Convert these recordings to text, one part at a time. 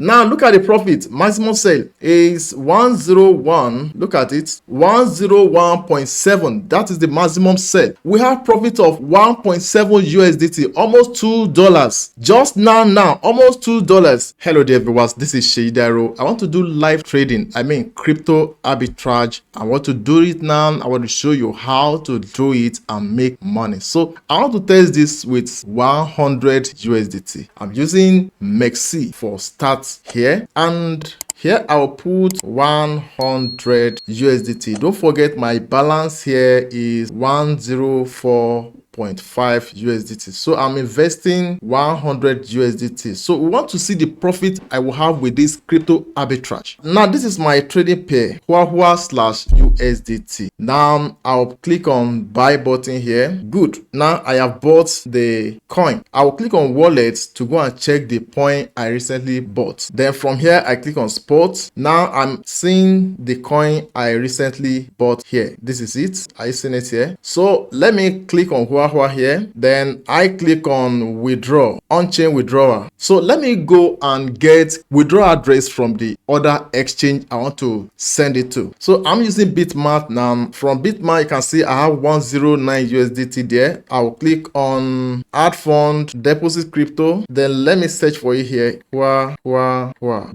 Now look at the profit. Maximum sale is 101. Look at it, 101.7. That is the maximum sale. We have profit of 1.7 USDT, almost $2. Just now, almost $2. Hello there, viewers. This is Sheidaro. I want to do live trading. I mean crypto arbitrage. I want to do it now. I want to show you how to do it and make money. So I want to test this with 100 USDT. I'm using MEXC for start here, and here I'll put 100 USDT. Don't forget my balance here is 104.5 USDT. So I'm investing 100 USDT. So we want to see the profit I will have with this crypto arbitrage. Now this is my trading pair, /USDT. Now I'll click on buy button here. Good. Now I have bought the coin. I will click on wallet to go and check the point I recently bought. Then from here I click on spot. Now I'm seeing the coin I recently bought here. This is it. Are you seeing it here? So let me click on here. Then I click on withdraw, on-chain withdrawal. So let me go and get withdrawal address from the other exchange I want to send it to. So I'm using BitMart now. From BitMart, you can see I have 109 USDT there. I'll click on add fund, deposit crypto. Then let me search for it here.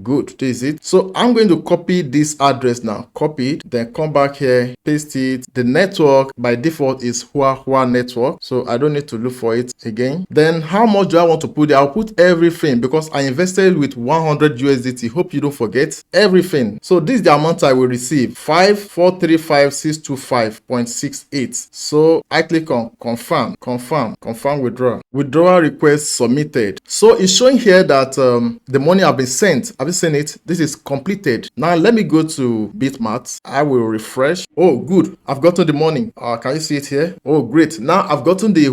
Good. This is it. So I'm going to copy this address now. Copy it. Then come back here, paste it. The network by default is network. So I don't need to look for it again. Then how much do I want to put there? I'll put everything because I invested with 100 USDT. Hope you don't forget everything. So this is the amount I will receive, 5435625.68. So I click on confirm withdrawal. Withdrawal request submitted. So it's showing here that the money have been sent. Have you seen it? This is completed. Now let me go to BitMart. I will refresh. Oh, good. I've gotten the money. Can you see it here? Oh, great. Now I've gotten the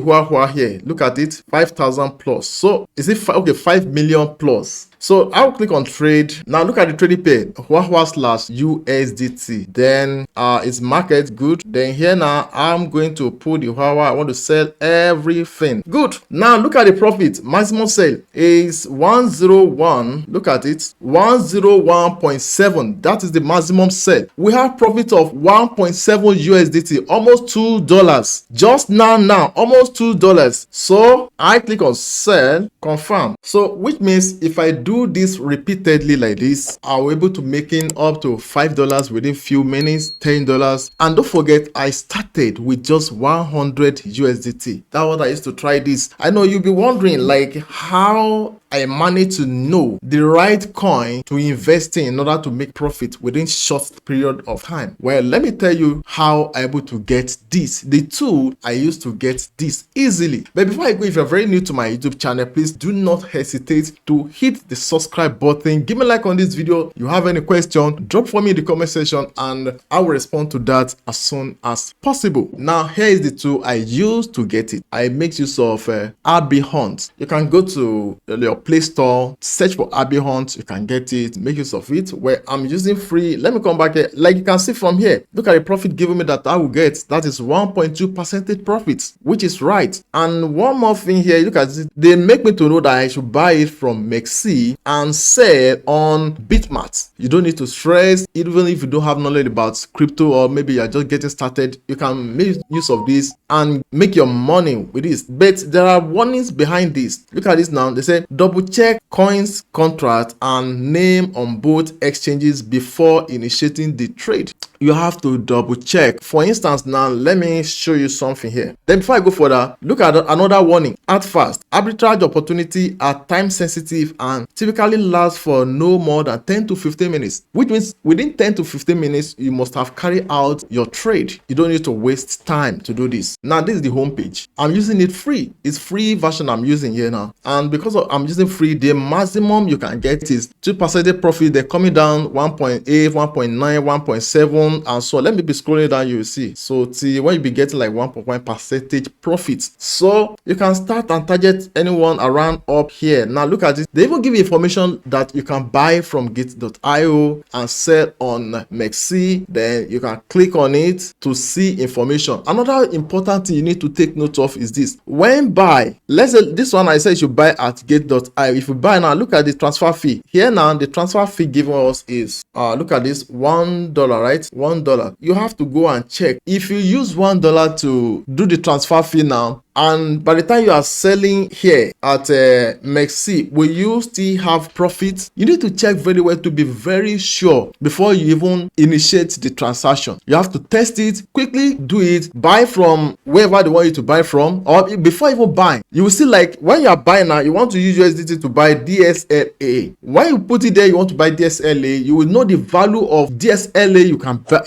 here. Look at it, 5,000 plus. So is it okay? 5 million plus. So I'll click on trade. Now look at the trading pair, /USDT. Then it's market. Good. Then here now I'm going to put the I want to sell everything. Good. Now look at the profit. Maximum sale is 101. Look at it, 101.7. That is the maximum sale. We have profit of 1.7 USDT, almost $2. Just now, almost $2. So I click on sell, confirm. So which means if I do this repeatedly like this, I'll be able to making up to $5 within few minutes, $10. And don't forget, I started with just 100 USDT. That's what I used to try this. I know you'll be wondering like how I managed to know the right coin to invest in order to make profit within short period of time. Well, let me tell you how I'm able to get this. The tool I used to get this easily. But before I go, if you're very new to my YouTube channel, please do not hesitate to hit the subscribe button. Give me a like on this video. You have any question, drop for me in the comment section and I will respond to that as soon as possible. Now here is the tool I use to get it. I make use of Arbitrage. You can go to your Play Store, search for Arbitrage, you can get it, make use of it. Where I'm using free. Let me come back here. Like you can see from here, look at the profit given me that I will get. That is 1.2% profits, which is right. And one more thing here, look at it. They make me to know that I should buy it from MEXC and sell on BitMart. You don't need to stress, even if you don't have knowledge about crypto or maybe you're just getting started, you can make use of this and make your money with this. But there are warnings behind this. Look at this now. They say double check coins contract and name on both exchanges before initiating the trade. You have to double check. For instance, now let me show you something here. Then before I go further, look at another warning. Act fast. Arbitrage opportunity are time sensitive and typically last for no more than 10 to 15 minutes, which means within 10 to 15 minutes, you must have carried out your trade. You don't need to waste time to do this. Now, this is the home page. I'm using it free. It's free version I'm using here now. And because I'm using free, the maximum you can get is 2% profit. They're coming down 1.8, 1.9, 1.7. And so let me be scrolling down, you will see. So till when you be getting like 1.1% profits. So you can start and target anyone around up here. Now look at it. They even give you information that you can buy from git.io and sell on MEXC. Then you can click on it to see information. Another important thing you need to take note of is this. When buy, let's say this one I said you should buy at git.io. if you buy now, look at the transfer fee here. Now the transfer fee given us is look at this, $1, right? $1. You have to go and check if you use $1 to do the transfer fee now, and by the time you are selling here at MEXC, will you still have profits? You need to check very well to be very sure before you even initiate the transaction. You have to test it, quickly do it, buy from wherever they want you to buy from, or before even buying, you will see, like when you are buying now, you want to use USDT to buy DSLA. When you put it there, you want to buy DSLA, you will know the value of DSLA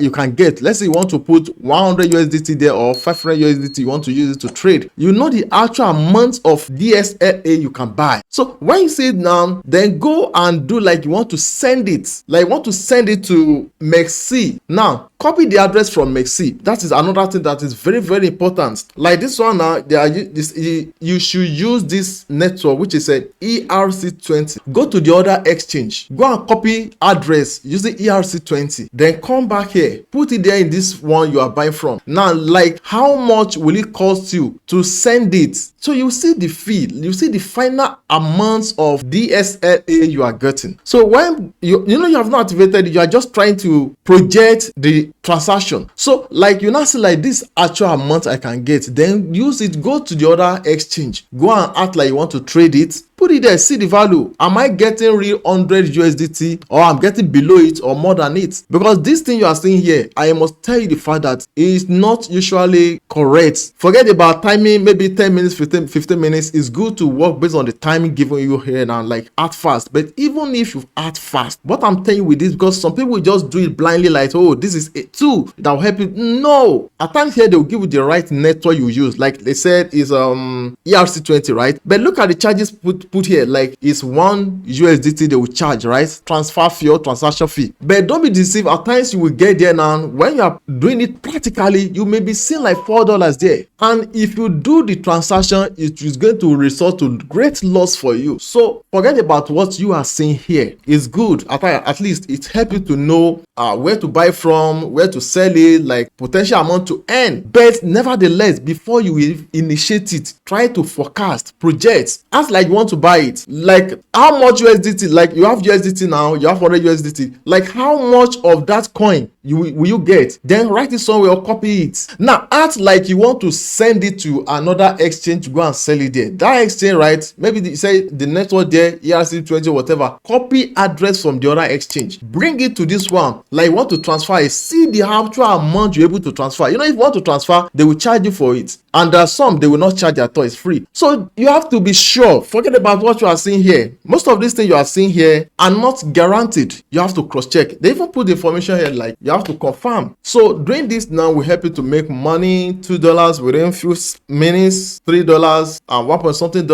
you can get. Let's say you want to put 100 USDT there or 500 USDT, you want to use it to trade. You know the actual amount of DSLA you can buy. So when you see it now, then go and do like you want to send it, like you want to send it to MEXC. Now copy the address from MEXC. That is another thing that is very, very important. Like this one now, you should use this network, which is an ERC20. Go to the other exchange, go and copy address using ERC20, then come back here, put it there in this one you are buying from. Now, like how much will it cost you to send it? So you see the fee, you see the final amount of DSLA you are getting. So when you have not activated it, you are just trying to project the transaction. So like you now see like this actual amount I can get, then use it, go to the other exchange, go and act like you want to trade it, put it there, see the value. Am I getting real 100 USDT, or I'm getting below it or more than it? Because this thing you are seeing here, I must tell you the fact that it is not usually correct. Forget about timing, maybe 10 minutes, 15 minutes. It's good to work based on the timing given you here now, like act fast. But even if you act fast, what I'm telling you with this, because some people just do it blindly, like, oh, this is a tool that will help you. No, at times here they will give you the right network you use. Like they said is ERC20, right? But look at the charges put here, like it's 1 USDT they will charge, right? Transfer fee or transaction fee. But don't be deceived, at times you will get there now, when you are doing it practically, you may be seeing like $4 there, and if you do the transaction, it is going to result to great loss for you. So forget about what you are seeing here. It's good, at least it helps you to know where to buy from, where to sell it, like potential amount to earn. But nevertheless, before you initiate it, try to forecast, project, ask like you want to buy it, like how much USDT, like you have USDT now, you have 100 USDT, like how much of that coin will you get? Then write it somewhere or copy it. Now act like you want to send it to another exchange, go and sell it there. That exchange, right? Maybe you say the network there, ERC20, whatever. Copy address from the other exchange, bring it to this one. Like you want to transfer it, see the actual amount you're able to transfer. You know, if you want to transfer, they will charge you for it, and there are some they will not charge at all. It's free. So you have to be sure. Forget about what you are seeing here. Most of these things you are seeing here are not guaranteed. You have to cross check. They even put the information here, like you have to confirm. So doing this now will help you to make money. $2 within few minutes, $3 and $1 point something.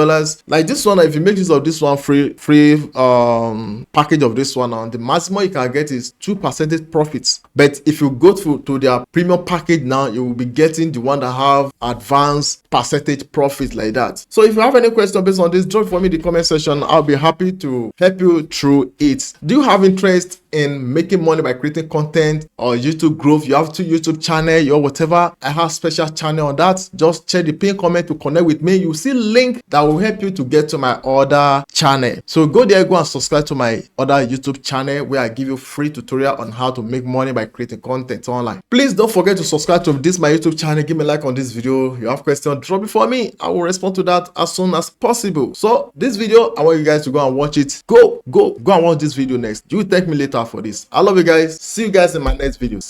Like this one, if you make use of this one free package of this one, the maximum you can get is 2% profits. But if you go to their premium package now, you will be getting the one that have advanced percentage profits like that. So if you have any question based on this, drop for me in the comment section. I'll be happy to help you through it. Do you have interest in making money by creating content or YouTube growth? You have to YouTube channel or whatever. I have special channel on that. Just check the pin comment to connect with me. You see link that will help you to get to my other channel. So go there, go and subscribe to my other YouTube channel where I give you free tutorial on how to make money by creating content online. Please don't forget to subscribe to this my YouTube channel. Give me a like on this video. You have questions, drop it for me. I will respond to that as soon as possible. So this video, I want you guys to go and watch it. Go and watch this video next. You will thank me later for this. I love you guys. See you guys in my next videos.